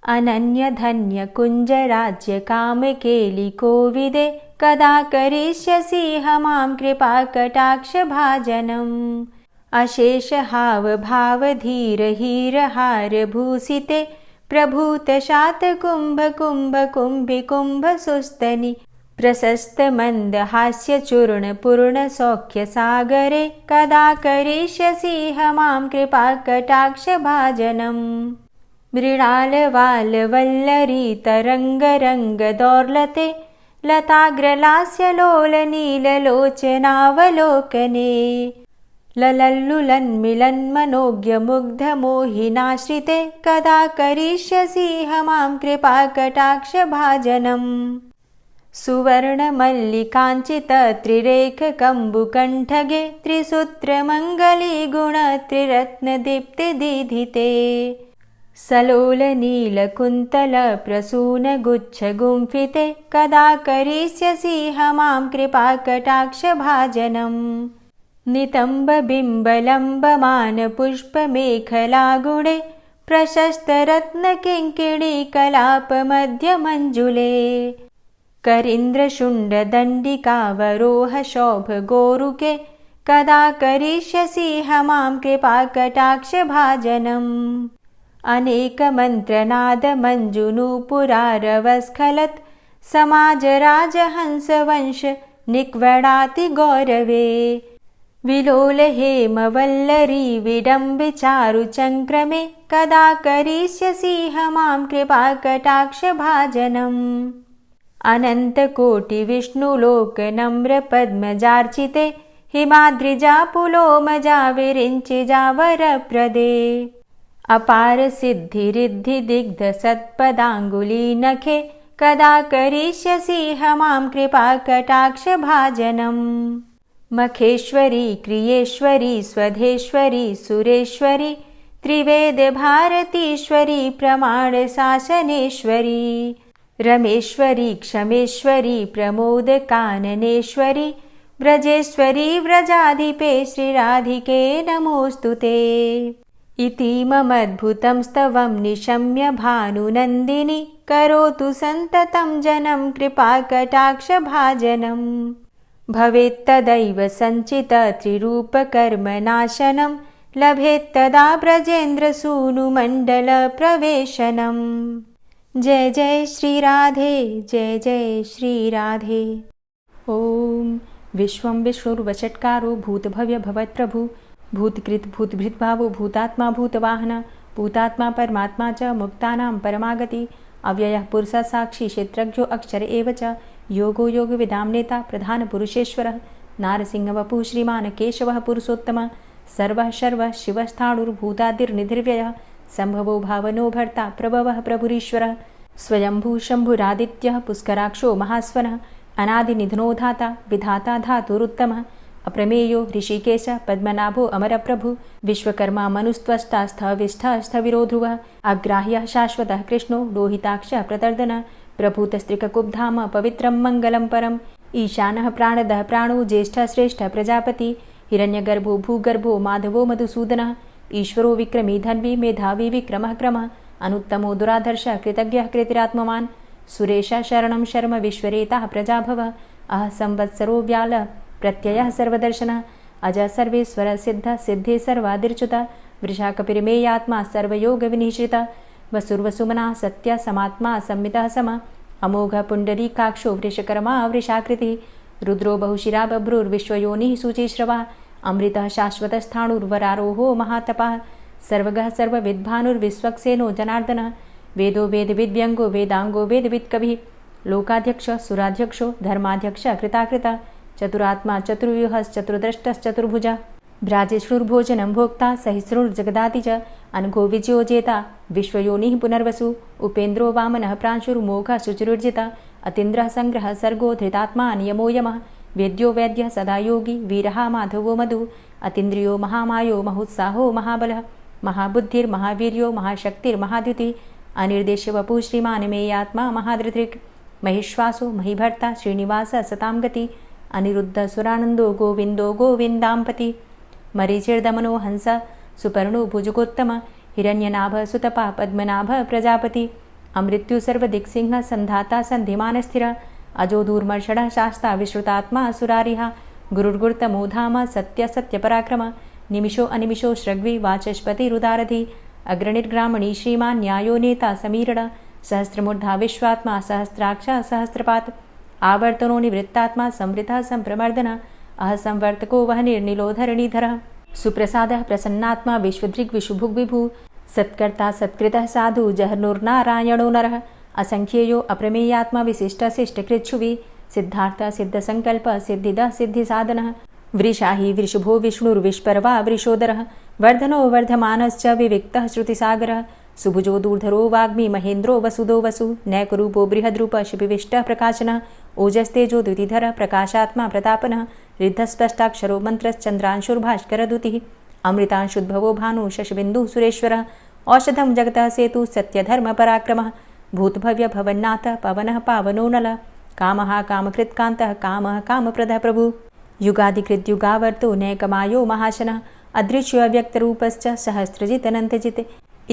अनन्य धन्य कुंज राज्य काम केलि कोविदे कदा करिष्यसि हमां कृपा कटाक्ष भाजनम्। अशेष हाव भाव धीर हीर हार भूषिते प्रभूत शात कुंभ कुंभ कुंभि कुंभ सुस्तनि प्रशस्त मंद हास्य चूर्ण पूर्ण सौख्य सागरे कदा करिष्यसि हमां कृपा कटाक्ष भाजनम्। मृणाल वाल वल्लरी तरंग रंग दौर्लते लताग्रलास्य लोल नील लोचनावलोकने ललल्लुलन्मिलन् मनोज्ञ मुग्ध मोहिनाश्रिते कदा करिष्यसि हमां कृपा कटाक्ष भाजनम्। सुवर्ण मल्लिकांचित त्रिरेख कंबुकंठगे त्रिसूत्र मंगली गुण त्रिरत्न दीप्ति दीधिते सलोल नील कुंतल प्रसून गुच्छ गुंफिते कदा करिष्यसि हमां कृपा कटाक्ष भाजनम्। नितंब बिंब लंबमान पुष्प मेखला गुणे प्रशस्त रत्न किंकिणी कलाप मध्य मंजुले करींद्र शुंड दंडिकावरोह शोभ गोरुके कदा करिष्यसि हमां कृपा कटाक्ष भाजनम्। अनेक मंत्रनाद मंजुनूपुरारवस्खलत् समाज राजहंस वंश निक्वडाति गौरवे विलोल हेम वल्लरी विडम्बि चारु चंक्रमे कदा करिष्यसि हमां कृपा कटाक्ष भाजनम्। अनंत कोटि विष्णुलोक नम्र पद्मजार्चिते हिमाद्रिजा पुलोमजा विरिंचिजा वरप्रदे अपार सिद्धि रिद्धि दिग्ध सत्पदांगुली नखे कदा करिष्यसि हमां कृपा कटाक्ष भाजनम्। मखेश्वरी क्रियेश्वरी स्वधेश्वरी सुरेश्वरी त्रिवेद भारतीश्वरी प्रमाण शासनेश्वरी रमेश्वरी क्षमेश्वरी प्रमोद काननेश्वरी व्रजेश्वरी व्रजाधिपे श्रीराधिके नमोस्तुते। इतीममद्भुतं स्तवं निशम्य भानुनन्दिनी करोतु सन्ततं जनं कृपा कटाक्ष भाजनम्। भवेत्तदैव संचित त्रिरूप कर्म नाशनं लभेत्तदा ब्रजेन्द्र सूनु मंडल प्रवेशनम्। जय जय श्री राधे, जय जय श्री राधे। ओम विश्वं विष्णुर्वषट्कारो भूतभव्य भवत्प्रभु भूतकृत भूतभृद्भावो भूतात्मा भूतवाहन भूतात्मा परमात्मा च मुक्तानां परमागति अव्ययः पुरुषः साक्षी क्षेत्रज्ञो अक्षर एव च योगो योगविदां नेता प्रधानपुरुषेश्वरः नारसिंहवपुः श्रीमान् केशवः पुरुषोत्तमः सर्वः शर्वः शिवस्थाणुर्भूतादिर्निधिर्व्ययः सम्भवो भावनो भर्ता प्रभवः प्रभुरीश्वरः स्वयंभू शम्भुरादित्यः पुष्कराक्षो महास्वनः अनादिनिधनो धाता विधाता धातुरुत्तमः अप्रमेयो ऋषिकेश पद्मनाभो अमरप्रभु विश्वकर्मा मनुस्त्वष्टा स्थविष्ठः स्थविरो ध्रुवः अग्राह्यः शाश्वतः कृष्णो लोहिताक्षः प्रतर्दनः प्रभूतस्त्रिककुब्धाम पवित्रं मङ्गलं परम् ईशानः प्राणदः प्राणो ज्येष्ठः श्रेष्ठः प्रजापति हिरण्यगर्भो भूगर्भो माधवो मधुसूदनः ईश्वरो विक्रमी धन्वी मेधावी विक्रमः क्रमः अनुत्तमो दुराधर्षः कृतज्ञः कृतिरात्मवान् सुरेशः शरणं शर्म विश्वरेताः प्रजाभवः अह संवत्सरो व्याल प्रत्ययः सर्वदर्शनः अज सर्वेश्वर सिद्ध सिद्धे सर्वादिर्च्युतः वृषाकपिर्मेयात्मा सर्वयोगविनिश्रितः वसुर्वसुमना सत्य समात्मा संमितः समः अमोघ पुण्डरीकाक्षो वृषकर्मा वृषाकृतिः रुद्रो बहुशिरा बभ्रुर्विश्वयोनिः शुचिश्रवः अमृतः शाश्वतस्थाणुर्वरारोहो महातपः सर्वगः सर्वविद्भानुर्विश्वक्सेनो जनार्दनः वेदो वेदविद्व्यङ्गो वेदाङ्गो वेदवित्कविः लोकाध्यक्ष सुराध्यक्षो धर्माध्यक्ष कृताकृतः चतुरात्मा चतुर्व्यूहश्चतुर्द्रष्टश्चतुर्भुजः भ्राजेष्णुर्भोजनं भोक्ता सहिष्णुर्जगदाति च अनघो विजयोजेता विश्वयोनिः पुनर्वसु उपेन्द्रो वामनः प्रांशुर्मोघः शुचिरुर्जितः अतीन्द्रः सङ्ग्रहः सर्गो धृतात्मा नियमो यमः वेद्यो वैद्यः सदा योगी वीरः माधवो मधु अतीन्द्रियो महामायो महोत्साहो महाबलः महाबुद्धिर्महावीर्यो महाशक्तिर्महाद्युतिः अनिर्देश्य वपुः श्रीमान् मेयात्मा महाधृतिर् महिश्वासो महीभर्ता श्रीनिवासः सतां गति अनिरुद्ध सुरानन्दो गोविन्दो गोविन्दाम्पति मरीचिर्दमनो हंस सुपर्णो भुजगोत्तम हिरण्यनाभ सुतपा पद्मनाभ प्रजापति अमृत्यु सर्वदिक्सिंह संधाता सन्धिमानस्थिर अजो दूर्मर्षणः शास्ता विश्रुतात्मा सुरारिः गुरुर्गुर्तमो धाम सत्य सत्यपराक्रम निमिषो अनिमिषो श्रग्वी वाचस्पतिरुदारधि अग्रणिर्ग्रामणी श्रीमान् न्यायो नेता समीरण सहस्रमूर्धा विश्वात्मा सहस्राक्ष सहस्रपात् आवर्तनो निवृत्तात्मा संवृतः संप्रमर्दन अह संवर्तको वह निर्निलोधरणीधरः सुप्रसादः प्रसन्नात्मा विश्वदृग् विशुभुग्विभु सत्कर्ता सत्कृतः साधु जहनुर्नारायणो नरः असंख्येयो अप्रमेयात्मा विशिष्टशिष्टकृच्छुवि सिद्धार्थ सिद्धसङ्कल्प सिद्धिदः सिद्धिसाधनः वृषाहि वृषभो विष्णुर्विष्पर्वा वृषोदरः वर्धनो वर्धमानश्च विविक्तः श्रुतिसागरः सुभुजो दूर्धरो वाग्मी महेन्द्रो वसुदो वसु नैकरूपो बृहद्रूप शिपिविष्टः प्रकाशनः ओजस्तेजो द्युतिधरः प्रकाशात्मा प्रतापनः रिद्धस्पष्टाक्षरो मन्त्रश्चन्द्रांशुर्भास्करदुतिः अमृतांशुद्भवो भानु शशबिन्दुः सुरेश्वरः औषधं जगतः सेतु सत्यधर्मपराक्रमः भूतभव्य भवन्नाथ पवनः पावनो नलः कामः कामकृत्कान्तः कामः कामप्रदः प्रभु युगादिकृद्युगावर्तो नैकमायो महाशनः अदृश्यो अव्यक्तरूपश्च सहस्रजितनन्तजित्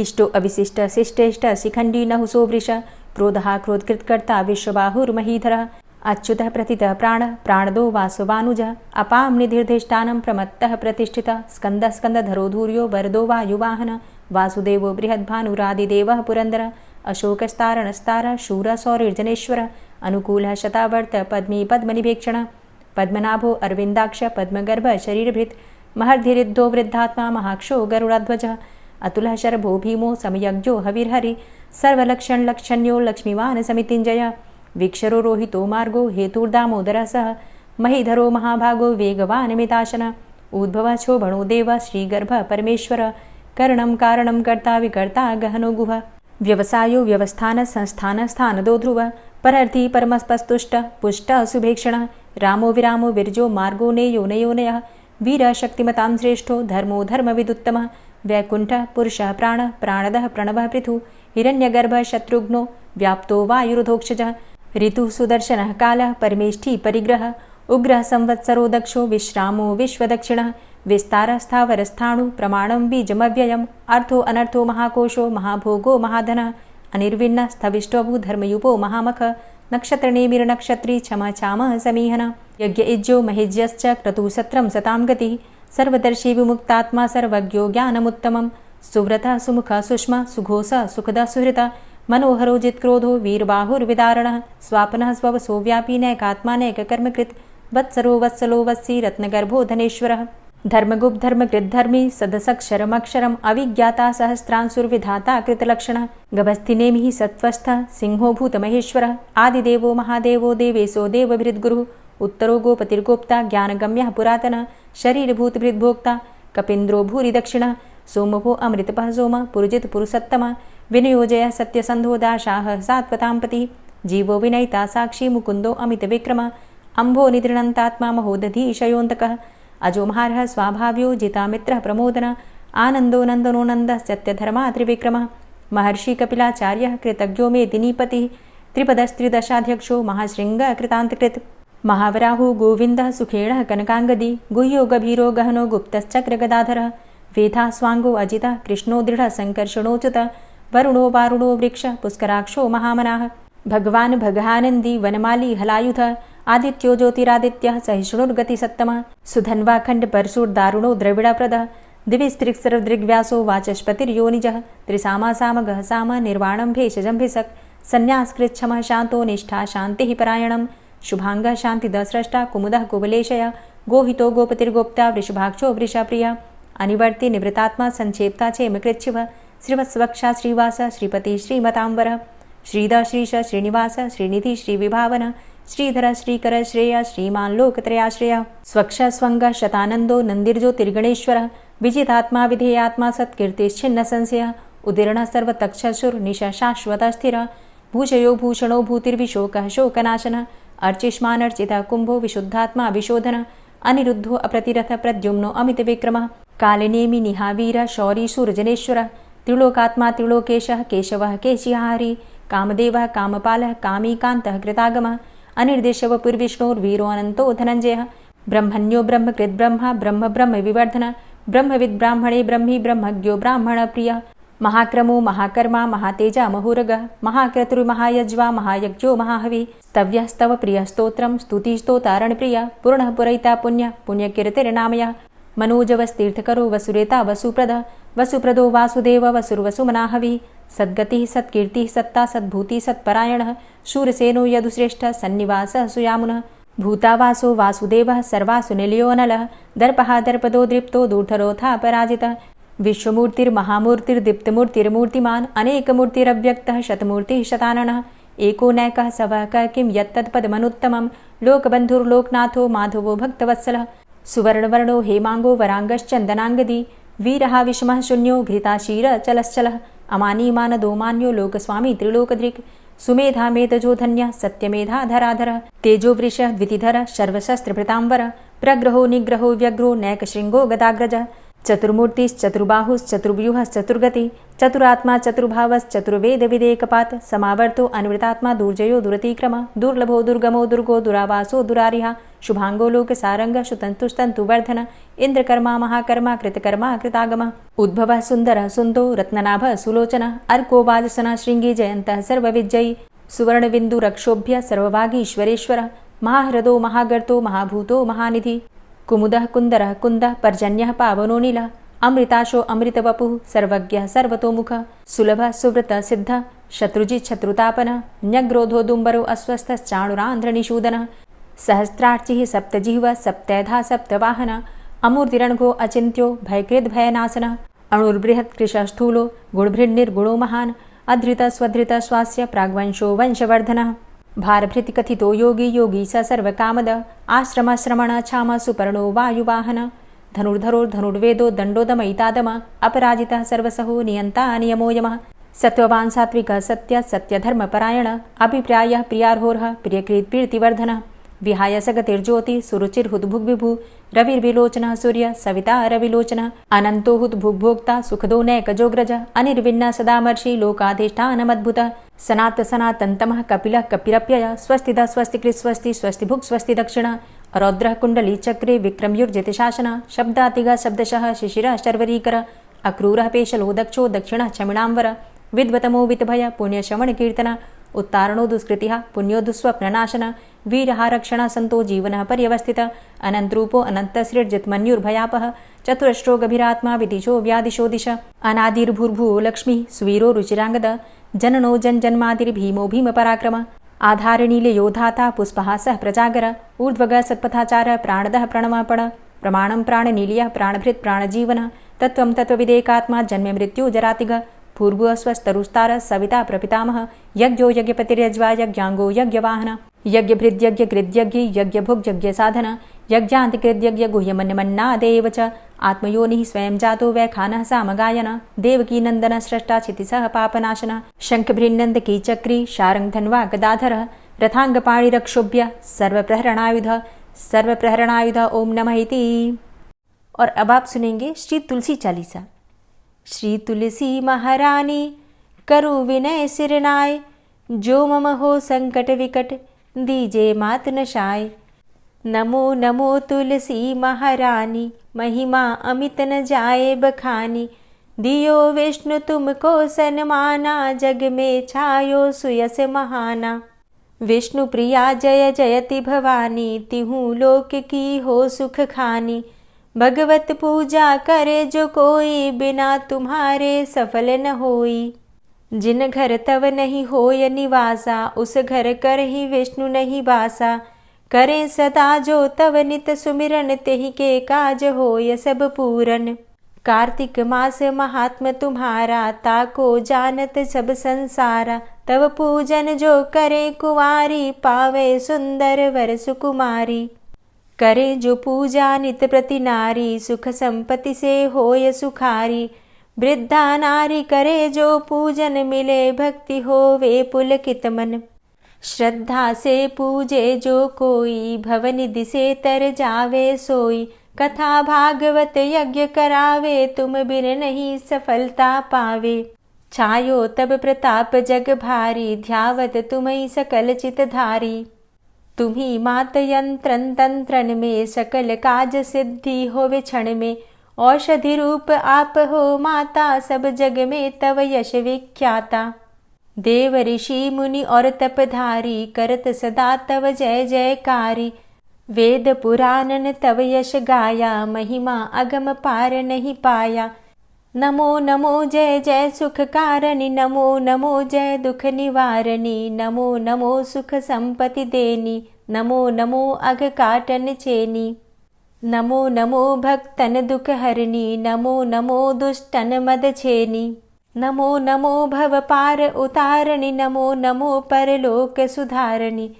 इष्टो अविशिष्ट शिष्टेष्ट शिखण्डी नहुसो वृष क्रोधः क्रोधकृत्कर्ता विश्वबाहुर्महीधरः अच्युतः प्रतितः प्राणः प्राणदो वासवानुजः अपां निधिर्धिष्ठानं प्रमत्तः प्रतिष्ठितः स्कन्दः स्कन्दधरो धूर्यो वरदो वायुवाहनः वासुदेवो बृहद्भानुरादिदेवः पुरन्दरः अशोकस्तारणस्तारः शूरः सौरिर्जनेश्वरः अनुकूलः शतावर्त पद्मी पद्मनिभेक्षणः पद्मनाभो अरविन्दाक्ष पद्मगर्भ शरीरभृत् महर्धिरिद्धो वृद्धात्मा महाक्षो गरुडाध्वजः अतुलः शरभो भीमो समयज्ञो हविर्हरि सर्वलक्षणलक्षण्यो लक्ष्मीवान् समितिञ्जय वीक्षरो रोहितो मार्गो हेतुर्दामोदरः सह महीधरो महाभागो वेगवान् मिताशनः उद्भवः शोभणो देव श्रीगर्भ परमेश्वर करणं कारणं कर्ता विकर्ता गहनो गुह व्यवसायो व्यवस्थान संस्थान स्थानदो ध्रुव परर्थी परमस्पस्तुष्ट पुष्ट सुभेक्षणः रामो विरामो विरजो मार्गो नेयो नयोनयः वीर शक्तिमतां श्रेष्ठो धर्मो धर्मविदुत्तमः वैकुण्ठः पुरुषः प्राणः प्राणदः प्रणवः पृथु हिरण्यगर्भः शत्रुघ्नो व्याप्तो वायुरुधोक्षजः ऋतुः सुदर्शनः कालः परमेष्ठी परिग्रहः उग्रः संवत्सरो दक्षो विश्रामो विश्वदक्षिणः विस्तारः स्थावरस्थाणु प्रमाणं बीजमव्ययम् अर्थो अनर्थो महाकोशो महाभोगो महाधनः अनिर्विण्णः स्थविष्टोऽभू धर्मयुपो महामख नक्षत्रनेमिर्नक्षत्री क्षम क्षामः समीहनः यज्ञ इज्जो महेज्यश्च क्रतुसत्रं सतां गतिः सर्वदर्शी विमुक्तात्मा सर्वज्ञो ज्ञानमुत्तमं सुव्रतः सुमुखः सुष्मा सुघोषः सुखदः सुहृतः मनोहरो जित्क्रोधो वीरबाहुर्विदारणः स्वापनः स्ववसो व्यापी नैकात्मानैककर्मकृत् वत्सरो वत्सलो वत्सी रत्नगर्भो धनेश्वरः धर्मगुप्त धर्मकृद्धर्मी सदसक्षरमक्षरम् अविज्ञाता सहस्रांशुर्विधाता कृतलक्षणः गभस्तिनेमिः सत्त्वस्थः सिंहो भूतमहेश्वरः आदिदेवो महादेवो देवेशो देवभृद्गुरुः उत्तरो गोपतिर्गोप्ता ज्ञानगम्यः पुरातनः शरीरभूतभृद्भोक्ता कपीन्द्रो भूरि दक्षिणः सोमभो अमृतपः सोमः पुरुजित पुरुषोत्तमः विनयोजयः सत्यसन्धो दाशाः सात्वतां पतिः जीवो विनयिता साक्षी मुकुन्दो अमितविक्रमः अम्भो निद्रणन्तात्मा महोदधीशयोऽन्तकः अजो महारः स्वाभाव्यो जितामित्रः प्रमोदनः आनन्दो नन्दनो नन्दः सत्यधर्मा त्रिविक्रमः महर्षि कपिलाचार्यः कृतज्ञो मेदिनीपतिः त्रिपदस्त्रिदशाध्यक्षो महाशृङ्गः कृतान्तकृत् महावराहो गोविन्दः सुखेणः कनकाङ्गदी गुह्यो गभीरो गहनो गुप्तश्चक्रगदाधरः वेधा स्वाङ्गो अजितः कृष्णो दृढः सङ्कर्षणोच्युतः वरुणो वारुणो वृक्षः पुष्कराक्षो महामनाः भगवान् भगानन्दी वनमाली हलायुधः आदित्यो ज्योतिरादित्यः सहिष्णुर्गतिसत्तमः सुधन्वाखण्ड परशुर्दारुणो द्रविडप्रदः दिविस्त्रिक्सरदृग्व्यासो वाचस्पतिर्योनिजः त्रिसामासामगः साम निर्वाणं भेषजं सन्न्यासकृच्छमः शान्तो निष्ठा शान्तिः परायणं शुभांगः शान्तिदस्रष्टा कुमुदः कुबलेशयः गोहितो गोपतिर्गोप्ता वृषभाक्षो वृषप्रियः अनिवर्ति निवृतात्मा संक्षेप्ता चेमकृच्छिवः श्रीवत्सवक्षा श्रीवास श्रीपति श्रीमतांबरः श्रीधर श्रीश श्रीनिवास श्रीनिधि श्रीविभावन श्रीधर श्रीकर श्रेय श्रीमान् लोकत्रयाश्रयः स्वक्ष स्वंग शतानंदो नंदिर्ज्योतिर्गणेश्वरः विजितात्मा विधेयात्मा सत्कीर्तिश्छिन्न संशयः उदीर्णः सर्वतक्षसुर्निश शाश्वतः स्थिरः भूषयो भूषणो भूतिर्विशोकः शोकनाशनः अर्चिष्मानर्चितः कुंभो विशुद्धात्मा विशोधनः अनिरुद्धो अप्रतिरथ प्रद्युम्नो अमितविक्रमः कालिनेमि निहावीरः शौरी सूर्यजनेश्वरः त्रिलोकात्मा त्रिलोकेशः केशवः केशिहारी कामदेवः कामपालः कामीकान्तः कृतागमः अनिर्देशवपुर्विष्णोर्वीरो अनन्तो धनञ्जयः ब्रह्मण्यो ब्रह्मकृद्ब्रह्मा ब्रह्म ब्रह्म विवर्धनः ब्रह्मविद् ब्राह्मणे ब्रह्मी ब्रह्मज्ञो ब्राह्मणप्रियः महाक्रमो महाकर्मा महातेजा महोरगः महाक्रतुर्महायज्वा महायज्ञो महाहवि स्तव्यः स्तव प्रियः स्तोत्रं स्तुतिस्तोतारणप्रियः पूर्णः पुरैता पुण्यः पुण्यकीर्तिर्नामयः मनोजवस्तीर्थकरो वसुरेता वसुप्रदः वसुप्रदो वासुदेव वसुर्वसुमनाहवि सद्गतिः सत्कीर्तिः सत्ता सद्भूतिः सत्परायणः शूरसेनो यदुश्रेष्ठः सन्निवासः सुयामुनः भूतावासो वासुदेवः सर्वासु निलयोऽनलः दर्पः दर्पदो दृप्तो दूर्धरोथा पराजितः विश्वमूर्तिर्महामूर्तिर्दीप्तमूर्तिर्मूर्तिमान् अनेकमूर्तिरव्यक्तः शतमूर्तिः शताननः एको नैकः सवः क किं यत्तत्पदमनुत्तमं लोकबन्धुर्लोकनाथो माधवो भक्तवत्सलः सुवर्णवर्णो हेमाङ्गो वराङ्गश्चन्दनाङ्गदी वीरः विषमः शून्यो घृताशीरचलश्चलः अमानीमानदोमान्यो लोकस्वामी त्रिलोकधृक् सुमेधा मेधजो धन्यः सत्यमेधाधराधरः तेजोवृषः द्वितिधरः सर्वशस्त्रभृताम्बरः प्रग्रहो निग्रहो व्यग्रो नैकशृङ्गो गदाग्रजः चतुर्मूर्तिश्चतुर्बाहुश्चतुर्व्यूहश्चतुर्गति चतुरात्मा चतुर्भावश्चतुर्वेदविदेकपात् समावर्तो अन्वृतात्मा दुर्जयो दुरतिक्रमः दुर्लभो दुर्गमो दुर्गो दुरावासो दुरारिहा शुभांगो लोकसारंगः सुतन्तुस्तन्तुवर्धन इन्द्रकर्मा महाकर्मा कृतकर्मा कृतागमः उद्भवः सुन्दरः सुन्दो रत्ननाभः सुलोचनः अर्को वाजसनः शृङ्गी जयन्तः सर्वविजयी सुवर्णबिन्दुरक्षोभ्य सर्वभागीश्वरेश्वरः महाह्रदो महागर्तो महाभूतो महानिधि कुमुदः कुन्दरः कुन्दः पर्जन्यः पावनो नीलः अमृताशो अमृतवपुः सर्वज्ञः सर्वतोमुखः सुलभः सुव्रतः सिद्धः शत्रुजित् शत्रुतापनः न्यग्रोधो दुम्बरो अस्वस्थश्चाणुरान्ध्रनिषूदनः सहस्रार्चिः सप्तजिह्वः सप्तैधा सप्तवाहनः अमूर्तिरणघो अचिन्त्यो भयकृद्भयनाशनः अणुर्बृहत्कृशः स्थूलो गुणभृन्निर्गुणो महान् अधृतः स्वधृतः स्वास्य प्राग्वंशो वंशवर्धनः भारभृतिकथितो योगी योगी स सर्वकामदः आश्रमश्रमण क्षाम सुपर्णो वायुवाहन धनुर्धरोर्धनुर्वेदो दण्डोदमयितादमः अपराजितः सर्वसहो नियन्ता नियमो यमः सत्त्ववान् सात्विकः सत्य सत्यधर्मपरायणः अभिप्रायः प्रियार्होरः प्रियकृत्प्रीतिवर्धनः विहाय सगतिर्ज्योति सुरुचिर्हुद्भुग्विभु रविर्विलोचनः सूर्य सविता रविलोचनः अनन्तो हुद्भुग्भोक्ता सुखदो नैकजोग्रजः अनिर्विण्णः सदामर्षि लोकाधिष्ठानमद्भुतः सनात सनातन्तमः कपिलः कपिरप्ययः स्वस्तिदः स्वस्तिकृत् स्वस्ति स्वस्तिभुक् स्वस्ति दक्षिणः रौद्रः कुण्डली चक्रे विक्रम्युर्जितशासनः शब्दातिगः शब्दशः शिशिरः शर्वरीकरः अक्रूरः पेशलो दक्षो दक्षिणः क्षमिणाम्बरः विद्वतमो वितभय पुण्यश्रवणकीर्तनः उत्तारणो दुष्कृतिः पुण्यो दुःस्वप्ननाशनः वीरः रक्षणः सन्तो जीवनः पर्यवस्थितः अनन्तरूपो अनन्तसृर्जितमन्युर्भयापः चतुरश्रो गभीरात्मा विदिशो व्यादिशो दिश अनादिर्भूर्भुवो लक्ष्मीः सुवीरो रुचिराङ्गदः जननो जन्मादिर्भीमो भीमपराक्रम आधारनीलयोधाता पुष्पः सह प्रजागर ऊर्ध्वग सत्पथाचार प्राणदः प्रणमापण प्रमाणं प्राणनीलयः प्राणभृत् प्राणजीवनः तत्त्वं तत्त्वविदेकात्मा जन्म मृत्यु जरातिग भूर्भुवस्वस्तरुस्तार सविता प्रपितामह यज्ञो यज्ञपतिर्यज्वा यज्ञांगो यज्ञवाहन यज्ञभृद्यज्ञ कृद्यज्ञ यज्ञभुग् यज्ञसाधन यज्ञान्तिकृद्यज्ञ गुह्यमन्यमन्नादेव च आत्मयोनिः स्वयं जातो वैखानः सामगायन देवकी नन्दन स्रष्टा क्षितिसः पापनाशन शङ्खभृन्नन्दकी चक्री शारङ्गधन्वा गदाधरः रथाङ्गपाणिरक्षोभ्य सर्वप्रहरणायुध ओम नमः इति। और अब आप सुनेंगे श्री तुलसी चालीसा। श्री तुलसी महारानी करु विनय सिरनाय, जो मम हो संकट विकट दीजे मात नशाय। नमो नमो तुलसी महारानी, महिमा अमित न जाए बखानी। दियो विष्णु तुमको सन्माना, जग में छायो सुयस महाना। विष्णु प्रिया जय जयति भवानी, तिहु लोक की हो सुख खानी। भगवत पूजा करे जो कोई, बिना तुम्हारे सफल न होई। जिन घर तव नहीं होय निवासा, उस घर कर ही विष्णु नहीं बासा। करें सदा जो तव नित सुमिरन, तेहि के काज होय सब पूरन। कार्तिक मास महात्म तुम्हारा, ताको जानत सब संसारा। तव पूजन जो करे कुंवारी, पावे सुंदर वर सुकुमारी। करे जो पूजा नित प्रति नारी, सुख संपत्ति से होय सुखारी। वृद्धा नारी करे जो पूजन, मिले भक्ति होवे पुलकित मन। श्रद्धा से पूजे जो कोई, भवनिधि से तर जावे सोई। कथा भागवत यज्ञ करावे, तुम बिन नहीं सफलता पावे। छायो तब प्रताप जग भारी, ध्यावत तुम्हीं सकल चित धारी। तुम्ही मात यंत्रन तंत्रन में, सकल काज सिद्धि होवे क्षण में। औषधि रूप आप हो माता, सब जग में तव यश विख्याता। देव ऋषि मुनि और तपधारी, करत सदा तव जय जयकारी। वेद पुराणन तव यश गाया, महिमा अगम पार नहीं पाया। नमो नमो जय जय सुख कारणी, नमो नमो जय दुख निवारणी। नमो नमो सुख संपत्ति देनी, नमो नमो अघ काटन चेनी। नमो नमो भक्तन दुख हरणी, नमो नमो दुष्टन मद छेनी। नमो नमो भव पार उतारणी, नमो नमो परलोक सुधारणी।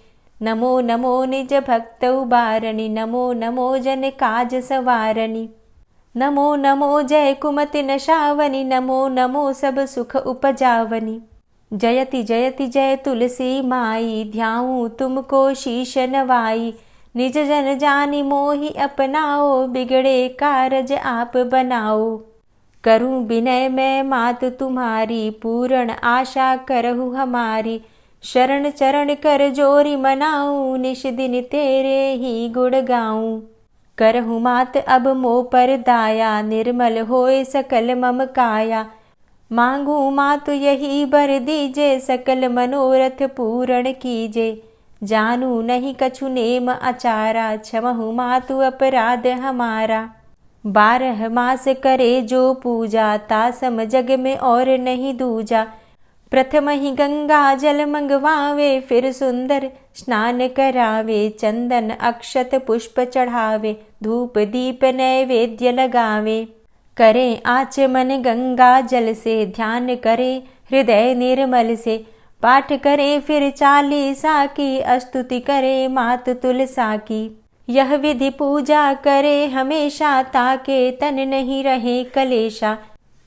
नमो नमो निज भक्त उबारणी, नमो नमो जन काज सवारणी। नमो नमो जय कुमति नशावनी, नमो नमो सब सुख उपजावनी। जयति जयति जय तुलसी माई, ध्याऊं तुमको शीश नवाई। निज जन जानी मोहि अपनाओ, बिगड़े कारज आप बनाओ। करूं विनय मैं मात तुम्हारी, पूर्ण आशा करहु हमारी। शरण चरण कर जोरी मनाऊं, निश दिन तेरे ही गुण गाऊं। करहु मात अब मोह पर दाया, निर्मल होए सकल मम काया। मांगू मातु यही बर दीजे, सकल मनोरथ पूर्ण कीजे। जानू नहीं कछु नेम आचारा, क्षमहु मातु अपराध हमारा। 12 मास करे जो पूजा, तासम जग में और नहीं दूजा। प्रथम ही गंगा जल मंगवावे, फिर सुंदर स्नान करावे। चंदन अक्षत पुष्प चढ़ावे, धूप दीप नैवेद्य लगावे। करें आचमन गंगा जल से, ध्यान करे हृदय निर्मल से। पाठ करे फिर चालीसा की, स्तुति करे मात तुलसा की। यह विधि पूजा करे हमेशा, ताके तन नहीं रहे कलेशा।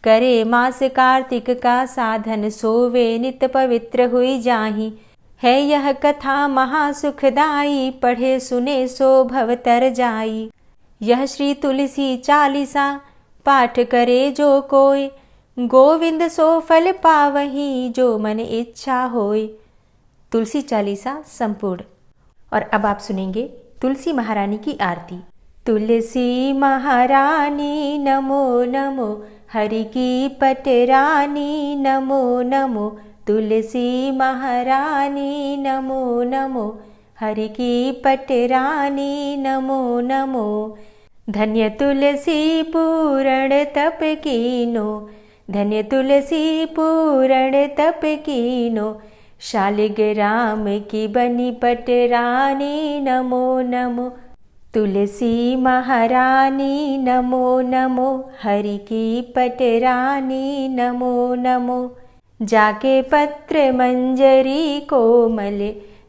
करे मास कार्तिक का साधन, सोवे नित पवित्र हुई जाहि। है यह कथा महासुखदाई, पढ़े सुने सो भवतर जाई। यह श्री तुलसी चालीसा, पाठ करे जो कोय। गोविंद सो फल पावही, जो मन इच्छा होय। तुलसी चालीसा संपूर्ण। और अब आप सुनेंगे तुलसी महारानी की आरती। तुलसी महारानी नमो नमो, हरि की पटरानी नमो नमो। तुलसी महारानी नमो नमो, हरि की पटरानी नमो नमो। धन्य तुलसी पूर्ण तप कीनो, धन्य तुलसी पूरण तप कीनो, शालिग्राम की बनी पटरानी। नमो नमो तुलसी महारानी, नमो नमो हरि की पटरानी। नमो नमो जाके पत्र मंजरी कोमल,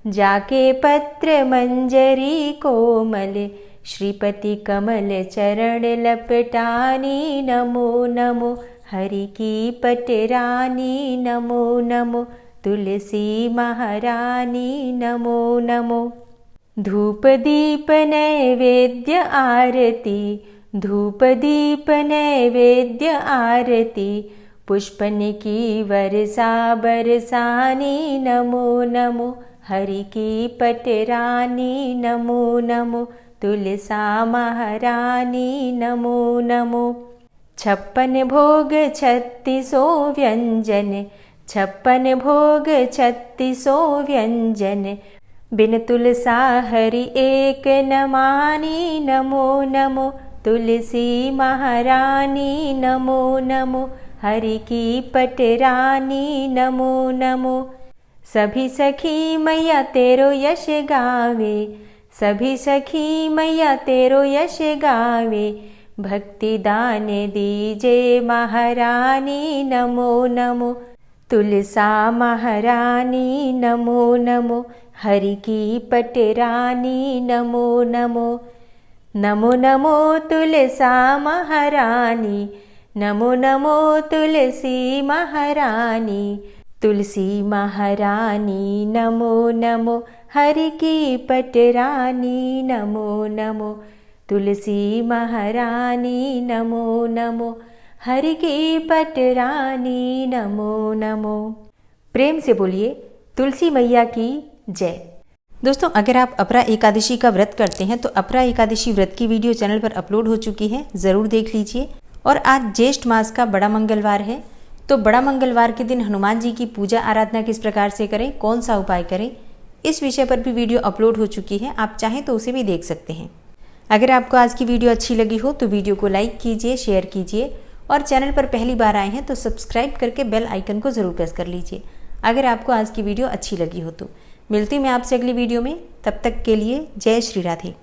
जाके पत्र मंजरी कोमल, श्रीपति कमल चरण लपटानी। नमो नमो हरि की पटरानी। नमो नमो तुलसी महारानी। नमो नमो धूप दीप नैवेद्य आरती, धूप दीप नैवेद्य आरती, पुष्पन की वर्षा बरसानी। नमो नमो हरि की पटरानी। नमो नमो तुलसा महारानी। नमो नमो 56 भोग 36 व्यंजन, 56 भोग 36 व्यंजन, बिन तुलसा हरि एक न मानी। नमो नमो तुलसी महारानी। नमो नमो हरि की पटरानी। नमो नमो सभी सखी मैया तेरो यश गावे, सभी सखी मैया तेरो यश गावे, भक्ति दान दीजे महारानी। नमो नमो तुलसा महारानी। नमो नमो हरि की पटरानी। नमो नमो नमो नमो तुलसा महारानी। नमो नमो तुलसी महारानी, तुलसी महारानी। नमो नमो हरि की पटरानी। नमो नमो तुलसी महारानी। नमो नमो हरि की पटरानी। नमो नमो। प्रेम से बोलिए तुलसी मैया की जय। दोस्तों, अगर आप अपरा एकादशी का व्रत करते हैं तो अपरा एकादशी व्रत की वीडियो चैनल पर अपलोड हो चुकी है, ज़रूर देख लीजिए। और आज ज्येष्ठ मास का बड़ा मंगलवार है, तो बड़ा मंगलवार के दिन हनुमान जी की पूजा आराधना किस प्रकार से करें, कौन सा उपाय करें, इस विषय पर भी वीडियो अपलोड हो चुकी है। आप चाहें तो उसे भी देख सकते हैं। अगर आपको आज की वीडियो अच्छी लगी हो तो वीडियो को लाइक कीजिए, शेयर कीजिए और चैनल पर पहली बार आए हैं तो सब्सक्राइब करके बेल आइकन को ज़रूर प्रेस कर लीजिए अगर आपको आज की वीडियो अच्छी लगी हो तो। मिलती हूँ मैं आपसे अगली वीडियो में, तब तक के लिए जय श्री राधे।